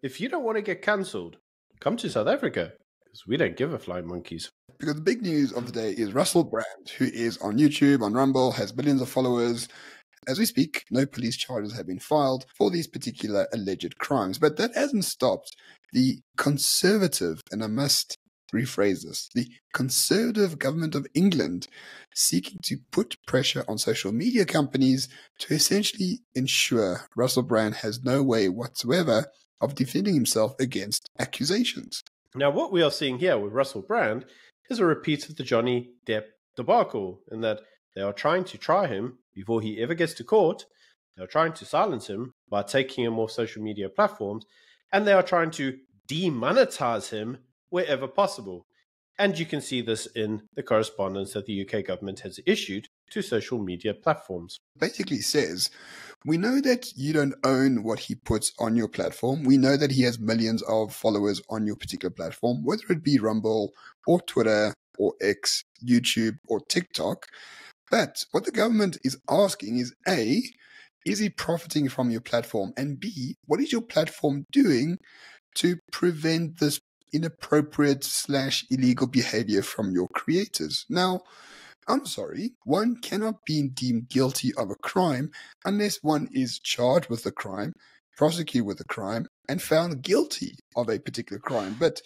if you don't want to get cancelled, come to South Africa, because we don't give a flying monkeys. Because the big news of the day is Russell Brand, who is on YouTube, on Rumble, has millions of followers. As we speak, no police charges have been filed for these particular alleged crimes. But that hasn't stopped the conservative, and I must rephrase this, the conservative government of England seeking to put pressure on social media companies to essentially ensure Russell Brand has no way whatsoever of defending himself against accusations. Now, what we are seeing here with Russell Brand is a repeat of the Johnny Depp debacle, in that they are trying to try him before he ever gets to court. They're trying to silence him by taking him off social media platforms, and they are trying to demonetize him wherever possible. And you can see this in the correspondence that the UK government has issued to social media platforms. Basically says, we know that you don't own what he puts on your platform. We know that he has millions of followers on your particular platform, whether it be Rumble or Twitter or X, YouTube or TikTok. But what the government is asking is, A, is he profiting from your platform? And B, what is your platform doing to prevent this inappropriate/illegal behavior from your creators? Now, I'm sorry, one cannot be deemed guilty of a crime unless one is charged with the crime, prosecuted with the crime, and found guilty of a particular crime. But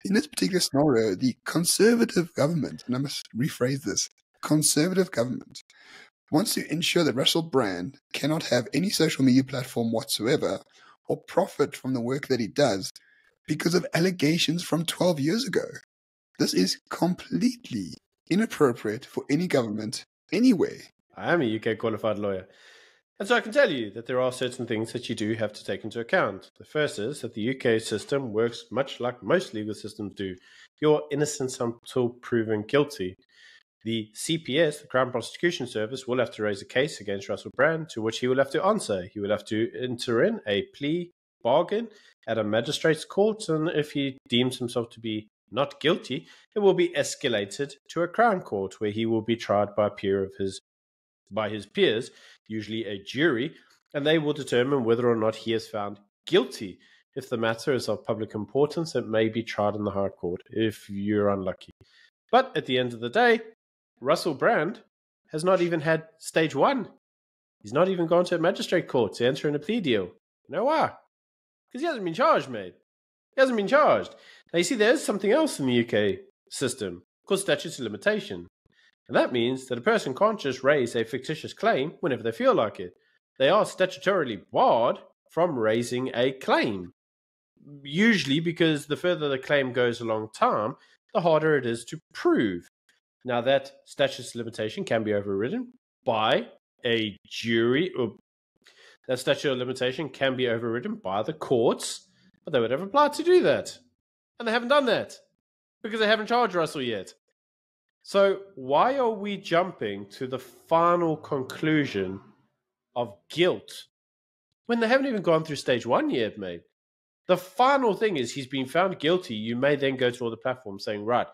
in this particular scenario, the conservative government, and I must rephrase this, conservative government wants to ensure that Russell Brand cannot have any social media platform whatsoever or profit from the work that he does because of allegations from 12 years ago. This is completely inappropriate for any government anywhere. I am a UK qualified lawyer, and so I can tell you that there are certain things that you do have to take into account. The first is that the UK system works much like most legal systems do. You're innocent until proven guilty. The CPS, the Crown Prosecution Service, will have to raise a case against Russell Brand, to which he will have to answer. He will have to enter in a plea bargain at a magistrate's court, and if he deems himself to be not guilty, it will be escalated to a Crown Court, where he will be tried by his peers, usually a jury, and they will determine whether or not he is found guilty. If the matter is of public importance, it may be tried in the High Court if you're unlucky. But at the end of the day, Russell Brand has not even had stage 1. He's not even gone to a magistrate court to enter in a plea deal. You know why? Because he hasn't been charged, mate. He hasn't been charged. Now, you see, there's something else in the UK system called statute of limitation. And that means that a person can't just raise a fictitious claim whenever they feel like it. They are statutorily barred from raising a claim. Usually because the further the claim goes along time, the harder it is to prove. Now, that statute of limitation can be overridden by a jury, or that statute of limitation can be overridden by the courts, but they would have applied to do that. And they haven't done that because they haven't charged Russell yet. So why are we jumping to the final conclusion of guilt when they haven't even gone through stage 1 yet, mate? The final thing is he's been found guilty. You may then go to all the platforms saying, right,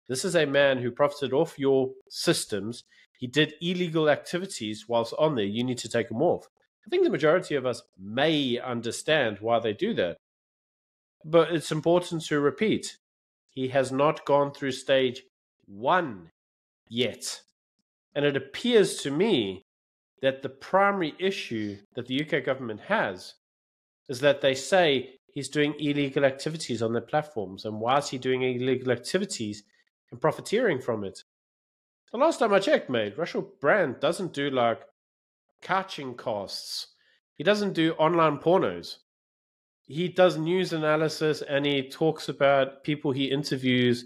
this is a man who profited off your systems. He did illegal activities whilst on there. You need to take him off. I think the majority of us may understand why they do that. But it's important to repeat, he has not gone through stage 1 yet. And it appears to me that the primary issue that the UK government has is that they say he's doing illegal activities on their platforms. And why is he doing illegal activities and profiteering from it? The last time I checked, mate, Russell Brand doesn't do like catching costs. He doesn't do online pornos. He does news analysis, and he talks about people he interviews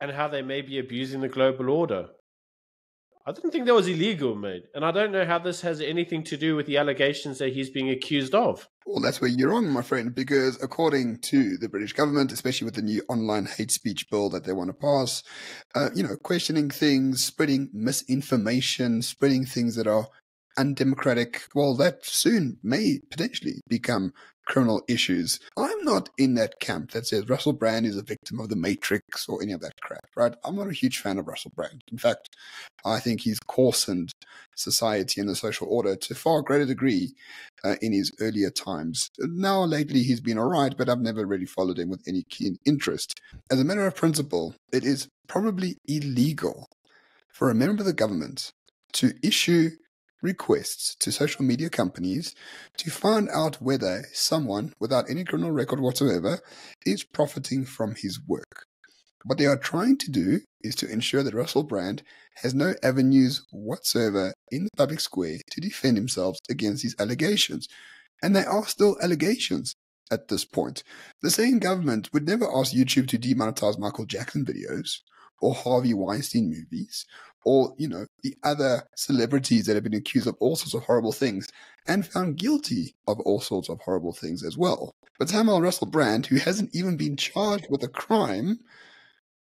and how they may be abusing the global order. I didn't think that was illegal, mate. And I don't know how this has anything to do with the allegations that he's being accused of. Well, that's where you're wrong, my friend, because according to the British government, especially with the new online hate speech bill that they want to pass, questioning things, spreading misinformation, spreading things that are undemocratic, well, that soon may potentially become criminal issues. I'm I'm not in that camp that says Russell Brand is a victim of the Matrix or any of that crap, right? I'm not a huge fan of Russell Brand. In fact, I think he's coarsened society and the social order to a far greater degree in his earlier times. Now, lately, he's been all right, but I've never really followed him with any keen interest. As a matter of principle, it is probably illegal for a member of the government to issue requests to social media companies to find out whether someone without any criminal record whatsoever is profiting from his work. What they are trying to do is to ensure that Russell Brand has no avenues whatsoever in the public square to defend himself against these allegations. And they are still allegations at this point. The same government would never ask YouTube to demonetize Michael Jackson videos or Harvey Weinstein movies, or, the other celebrities that have been accused of all sorts of horrible things and found guilty of all sorts of horrible things as well. But Samuel Russell Brand, who hasn't even been charged with a crime,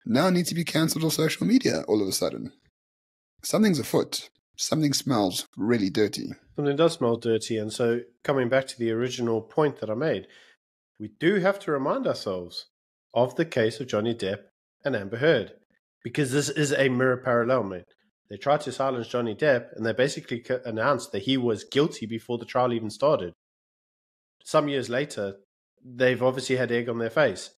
now needs to be cancelled on social media all of a sudden. Something's afoot. Something smells really dirty. Something does smell dirty. And so, coming back to the original point that I made, we do have to remind ourselves of the case of Johnny Depp and Amber Heard. Because this is a mirror parallel, mate. They tried to silence Johnny Depp, and they basically announced that he was guilty before the trial even started. Some years later, they've obviously had egg on their face.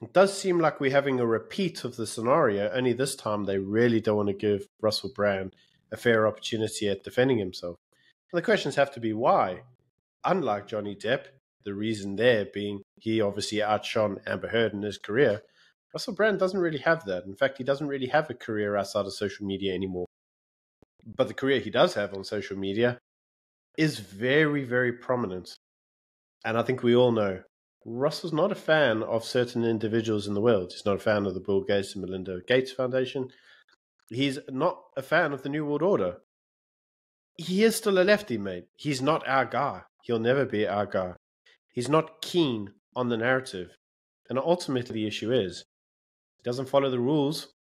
It does seem like we're having a repeat of the scenario, only this time they really don't want to give Russell Brand a fair opportunity at defending himself. And the questions have to be why. Unlike Johnny Depp, the reason there being he obviously outshone Amber Heard in his career, Russell Brand doesn't really have that. In fact, he doesn't really have a career outside of social media anymore. But the career he does have on social media is very, very prominent. And I think we all know Russell's not a fan of certain individuals in the world. He's not a fan of the Bill Gates and Melinda Gates Foundation. He's not a fan of the New World Order. He is still a lefty, mate. He's not our guy. He'll never be our guy. He's not keen on the narrative. And ultimately the issue is, he doesn't follow the rules.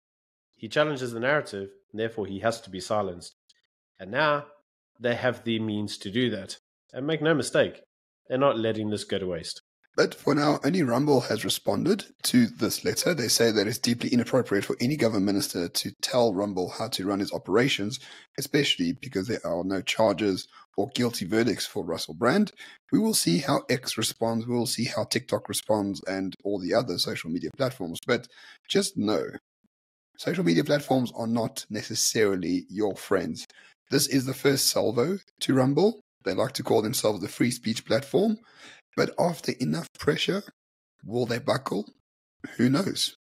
He challenges the narrative, and therefore he has to be silenced. And now they have the means to do that. And make no mistake, they're not letting this go to waste. But for now, only Rumble has responded to this letter. They say that it's deeply inappropriate for any government minister to tell Rumble how to run its operations, especially because there are no charges or guilty verdicts for Russell Brand. We will see how X responds. We will see how TikTok responds and all the other social media platforms. But just know, social media platforms are not necessarily your friends. This is the first salvo to Rumble. They like to call themselves the free speech platform. But after enough pressure, will they buckle? Who knows?